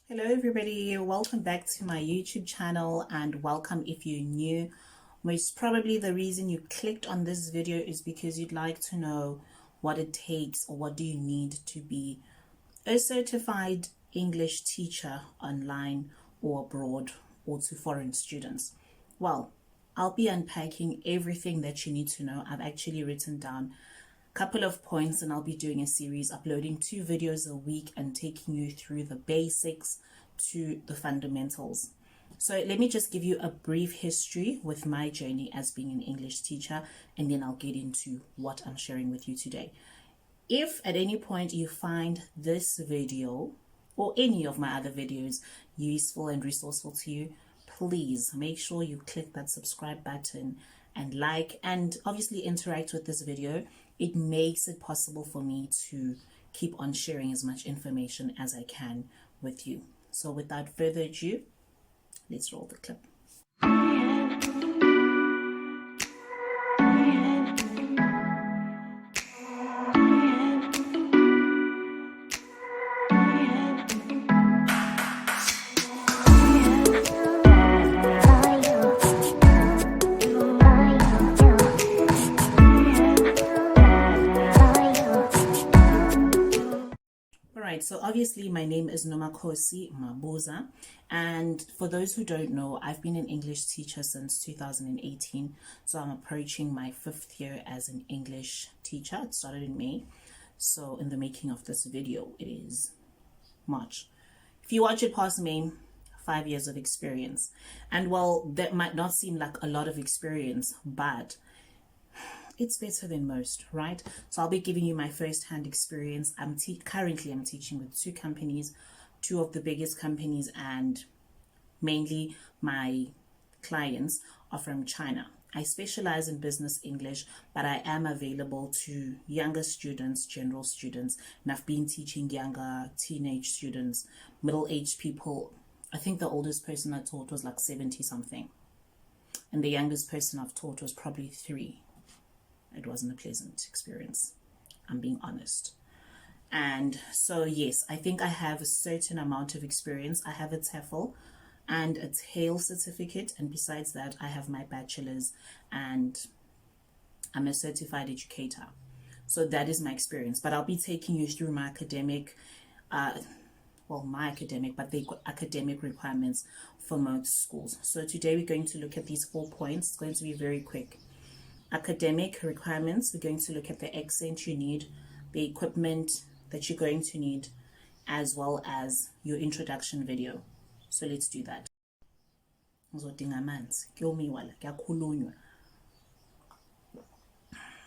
Hello everybody, welcome back to my YouTube channel and welcome if you're new. Most probably the reason you clicked on this video is because you'd like to know what it takes or what do you need to be a certified English teacher online or abroad or to foreign students. Well, I'll be unpacking everything that you need to know. I've actually written down couple of points and I'll be doing a series uploading 2 videos a week and taking you through the basics to the fundamentals. So let me just give you a brief history with my journey as being an English teacher, and then I'll get into what I'm sharing with you today. If at any point you find this video or any of my other videos useful and resourceful to you, please make sure you click that subscribe button and like, and obviously interact with this video. It makes it possible for me to keep on sharing as much information as I can with you. So without further ado, let's roll the clip. So obviously my name is Nomakhosi Mabuza, and for those who don't know, I've been an English teacher since 2018, so I'm approaching my 5th year as an English teacher. It started in May, so in the making of this video it is March. If you watch it past May, 5 years of experience, and while that might not seem like a lot of experience, but it's better than most, right? So I'll be giving you my first-hand experience. Currently I'm teaching with 2 companies, 2 of the biggest companies, and mainly my clients are from China. I specialize in business English, but I am available to younger students, general students, and I've been teaching younger teenage students, middle-aged people. I think the oldest person I taught was like 70 something, and the youngest person I've taught was probably 3. It wasn't a pleasant experience, I'm being honest. And so yes, I think I have a certain amount of experience. I have a TEFL and a TEFL certificate, and besides that I have my bachelor's and I'm a certified educator. So that is my experience, but I'll be taking you through my academic but the academic requirements for most schools. So today we're going to look at these 4 points. It's going to be very quick. Academic requirements, we're going to look at the accent you need, the equipment that you're going to need, as well as your introduction video. So let's do that.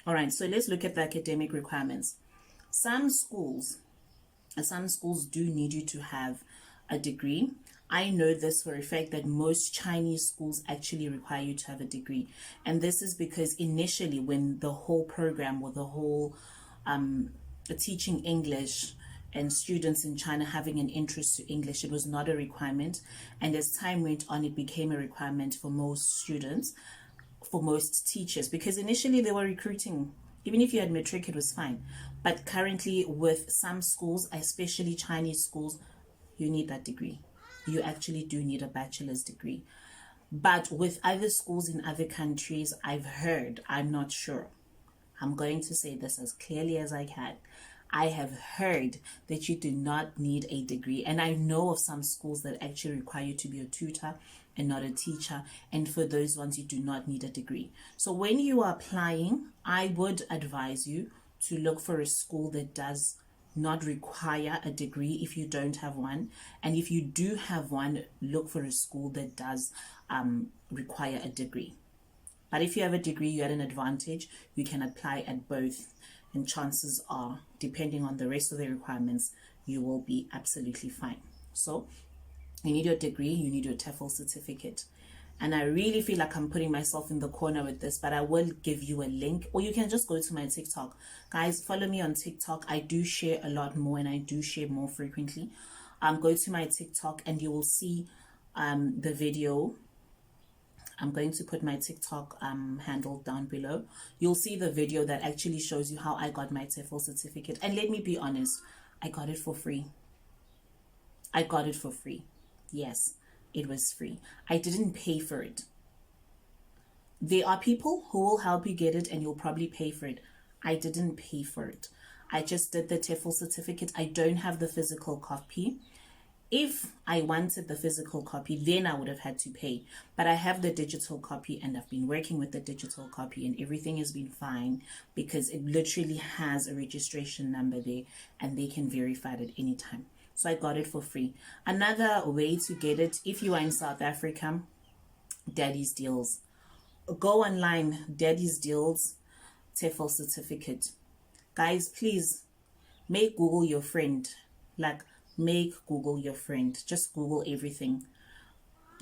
All right, so let's look at the academic requirements. Some schools do need you to have a degree. I know this for a fact that most Chinese schools actually require you to have a degree. And this is because initially when the whole program or the whole teaching English and students in China having an interest to English, it was not a requirement. And as time went on, it became a requirement for most students, for most teachers, because initially they were recruiting. Even if you had matric, it was fine. But currently with some schools, especially Chinese schools, you need that degree. You actually do need a bachelor's degree. But with other schools in other countries, I've heard, I'm not sure, I'm going to say this as clearly as I can, I have heard that you do not need a degree. And I know of some schools that actually require you to be a tutor and not a teacher. And for those ones, you do not need a degree. So when you are applying, I would advise you to look for a school that does not require a degree if you don't have one. And if you do have one, look for a school that does require a degree. But if you have a degree, you're at an advantage. You can apply at both, and chances are, depending on the rest of the requirements, you will be absolutely fine. So you need your degree, you need your TEFL certificate. And I really feel like I'm putting myself in the corner with this, but I will give you a link, or you can just go to my TikTok. Guys, follow me on TikTok. I do share a lot more, and I do share more frequently. Go to my TikTok and you will see the video. I'm going to put my TikTok handle down below. You'll see the video that actually shows you how I got my TEFL certificate. And let me be honest, I got it for free. I got it for free. Yes, it was free. I didn't pay for it. There are people who will help you get it and you'll probably pay for it. I didn't pay for it. I just did the TEFL certificate. I don't have the physical copy. If I wanted the physical copy, then I would have had to pay. But I have the digital copy and I've been working with the digital copy and everything has been fine because it literally has a registration number there and they can verify it at any time. So I got it for free. Another way to get it, if you are in South Africa, Daddy's Deals. Go online, Daddy's Deals, TEFL certificate. Guys, please make Google your friend. Like, make Google your friend. Just Google everything.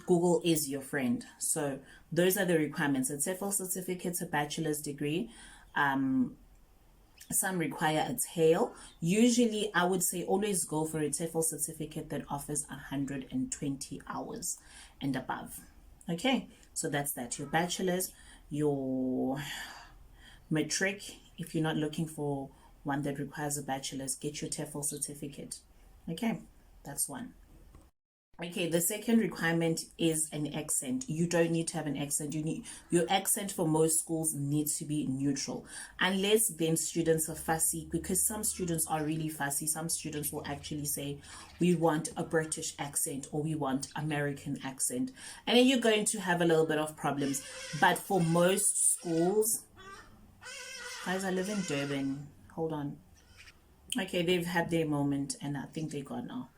Google is your friend. So those are the requirements. A TEFL certificate, a bachelor's degree. Some require a TALE. Usually, I would say always go for a TEFL certificate that offers 120 hours and above. Okay, so that's that. Your bachelor's, your matric. If you're not looking for one that requires a bachelor's, get your TEFL certificate. Okay, that's one. Okay, the second requirement is an accent. You don't need to have an accent. Your accent for most schools needs to be neutral, unless then students are fussy, because some students are really fussy. Some students will actually say, we want a British accent or we want American accent, and then you're going to have a little bit of problems. But for most schools, guys, I live in Durban. Hold on. Okay, they've had their moment and I think they're gone now.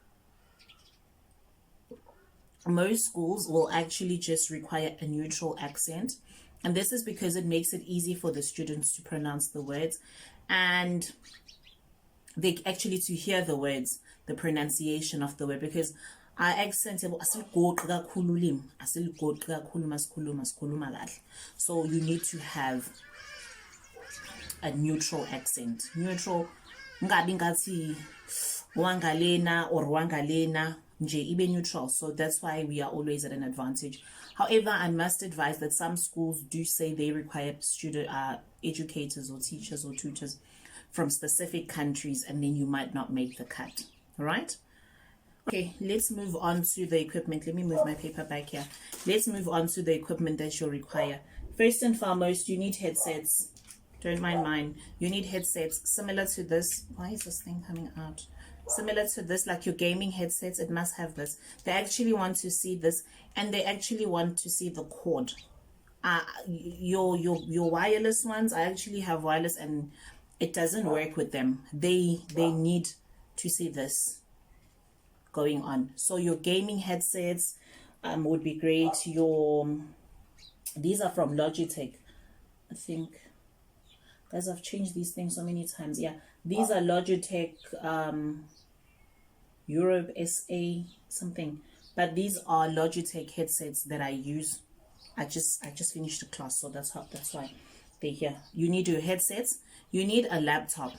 Most schools will actually just require a neutral accent, and this is because it makes it easy for the students to pronounce the words and they actually to hear the words, the pronunciation of the word, because our accent, so you need to have a neutral accent. Neutral, ngabi ngathi wangalena or wangalena nje ibe neutral. So that's why we are always at an advantage. However, I must advise that some schools do say they require student educators or teachers or tutors from specific countries, and then you might not make the cut. All right. Okay, let's move on to the equipment. Let me move my paper back here. Let's move on to the equipment that you'll require. First and foremost, you need headsets. Don't mind mine. You need headsets similar to this. Why is this thing coming out? Similar to this, like your gaming headsets, it must have this. They actually want to see this, and they actually want to see the cord. Your wireless ones, I actually have wireless and it doesn't work with them. They need to see this going on. So your gaming headsets would be great. These are from Logitech, I think. Guys, I've changed these things so many times. Yeah, these are Logitech Europe SA something, but these are Logitech headsets that I use. I just finished the class, so that's why they're here. You need your headsets. You need a laptop.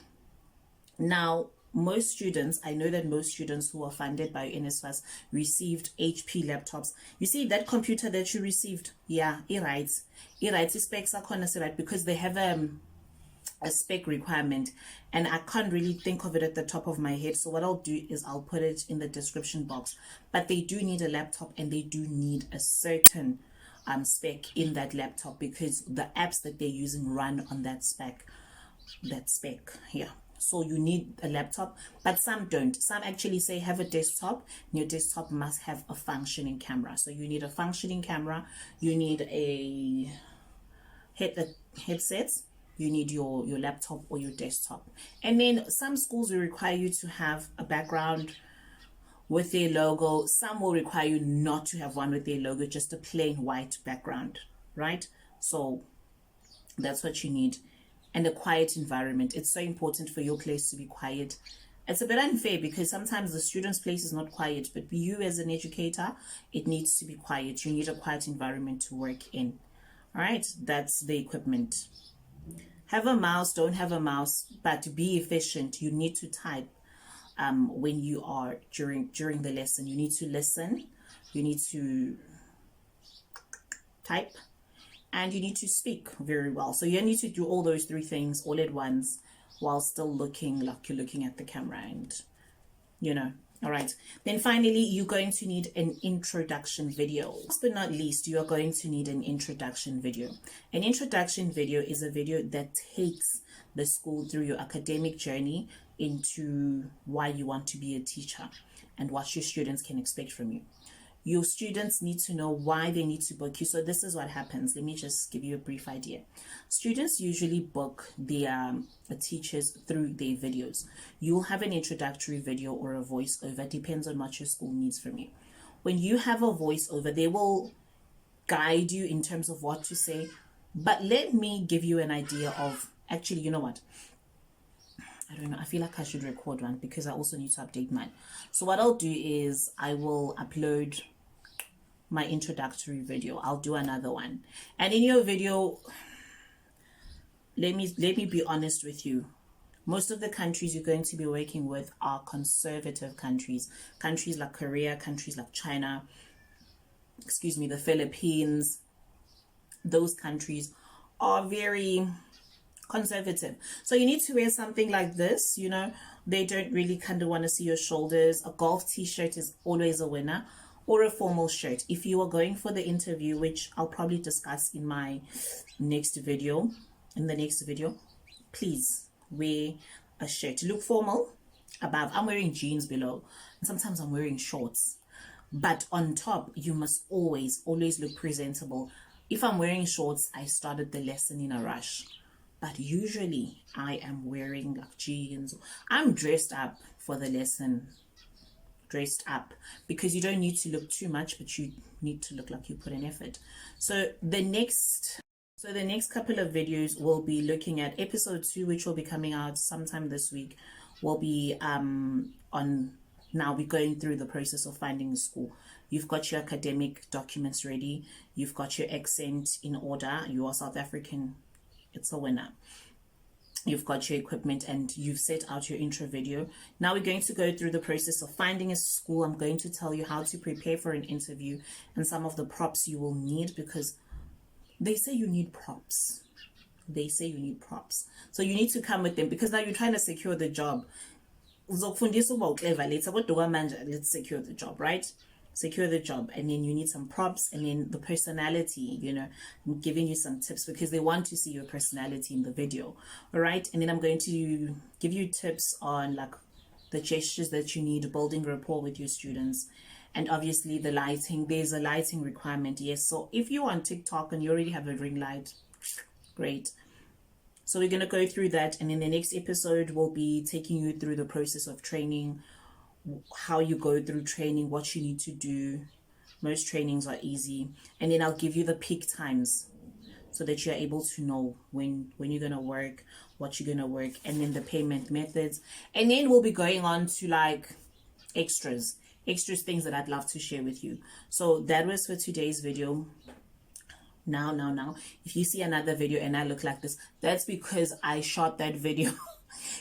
Now, most students, I know that most students who are funded by NSFAS received HP laptops. You see that computer that you received? Yeah, it writes specs are right, because they have a spec requirement and I can't really think of it at the top of my head. So what I'll do is I'll put it in the description box. But they do need a laptop and they do need a certain spec in that laptop, because the apps that they're using run on that spec here. So you need a laptop, but some don't. Some actually say have a desktop, and your desktop must have a functioning camera. So you need a functioning camera, you need a headsets, you need your laptop or your desktop. And then some schools will require you to have a background with their logo. Some will require you not to have one with their logo, just a plain white background, right? So that's what you need. And a quiet environment. It's so important for your place to be quiet. It's a bit unfair because sometimes the student's place is not quiet, but you as an educator, it needs to be quiet. You need a quiet environment to work in. All right, that's the equipment. Have a mouse, don't have a mouse, but to be efficient, you need to type when you are during the lesson. You need to listen, you need to type, and you need to speak very well. So you need to do all those three things all at once while still looking like you're looking at the camera and, All right. Then finally, you're going to need an introduction video. Last but not least, you are going to need an introduction video. An introduction video is a video that takes the school through your academic journey into why you want to be a teacher and what your students can expect from you. Your students need to know why they need to book you. So this is what happens. Let me just give you a brief idea. Students usually book their teachers through their videos. You'll have an introductory video or a voiceover, depends on what your school needs from you. When you have a voiceover, they will guide you in terms of what to say. But let me give you an idea of, actually, you know what? I don't know. I feel like I should record one because I also need to update mine. So what I'll do is I will upload my introductory video. I'll do another one. And in your video, let me be honest with you. Most of the countries you're going to be working with are conservative countries. Countries like Korea, countries like China, the Philippines. Those countries are very conservative. So you need to wear something like this, you know. They don't really kind of want to see your shoulders. A golf t-shirt is always a winner, or a formal shirt. If you are going for the interview, which I'll probably discuss in my next video, please wear a shirt. Look formal above. I'm wearing jeans below, and sometimes I'm wearing shorts. But on top, you must always look presentable. If I'm wearing shorts, I started the lesson in a rush. But usually I am wearing like jeans. I'm dressed up for the lesson. Dressed up, because you don't need to look too much, but you need to look like you put an effort. So the next couple of videos will be looking at episode 2, which will be coming out sometime this week. Will be on, now we're going through the process of finding a school. You've got your academic documents ready. You've got your accent in order. You are South African. It's a winner. You've got your equipment and you've set out your intro video. Now we're going to go through the process of finding a school. I'm going to tell you how to prepare for an interview and some of the props you will need, because they say you need props. So you need to come with them, because now you're trying to secure the job. Let's secure the job, right? Secure the job, and then you need some props, and then the personality, you know. I'm giving you some tips because they want to see your personality in the video. All right, and then I'm going to give you tips on like the gestures that you need, building rapport with your students, and obviously the lighting. There's a lighting requirement, yes. So if you're on TikTok and you already have a ring light, great. So we're going to go through that, and in the next episode we'll be taking you through the process of training, how you go through training, what you need to do. Most trainings are easy, and then I'll give you the peak times so that you're able to know when you're going to work, what you're going to work, and then the payment methods. And then we'll be going on to like extras, things that I'd love to share with you. So that was for today's video. Now, if you see another video and I look like this, that's because I shot that video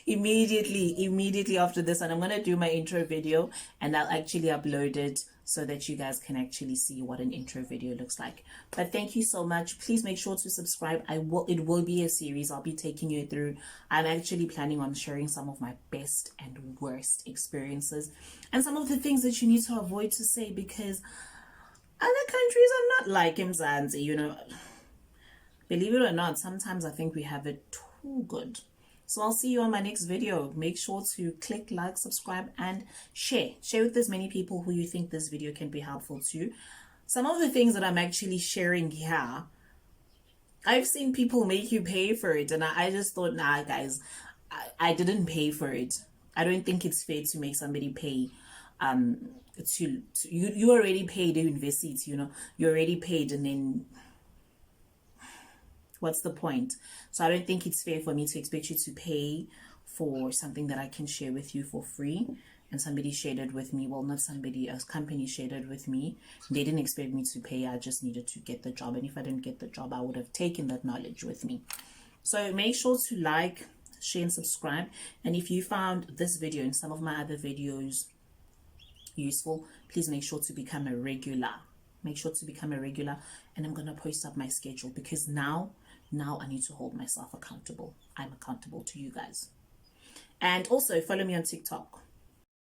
immediately after this, and I'm going to do my intro video and I'll actually upload it so that you guys can actually see what an intro video looks like. But thank you so much. Please make sure to subscribe. It will be a series. I'll be taking you through. I'm actually planning on sharing some of my best and worst experiences and some of the things that you need to avoid to say, because other countries are not like Mzansi, you know. Believe it or not, sometimes I think we have it too good. So I'll see you on my next video. Make sure to click like, subscribe, and share. Share with as many people who you think this video can be helpful to. Some of the things that I'm actually sharing here, I've seen people make you pay for it. And I just thought, nah, guys, I didn't pay for it. I don't think it's fair to make somebody pay. You already paid to invest it, you know. You already paid, and then what's the point? So I don't think it's fair for me to expect you to pay for something that I can share with you for free. And somebody shared it with me. Well, not somebody, a company shared it with me. They didn't expect me to pay. I just needed to get the job. And if I didn't get the job, I would have taken that knowledge with me. So make sure to like, share, and subscribe. And if you found this video and some of my other videos useful, please make sure to become a regular. And I'm going to post up my schedule, because now I need to hold myself accountable. I'm accountable to you guys. And also follow me on TikTok.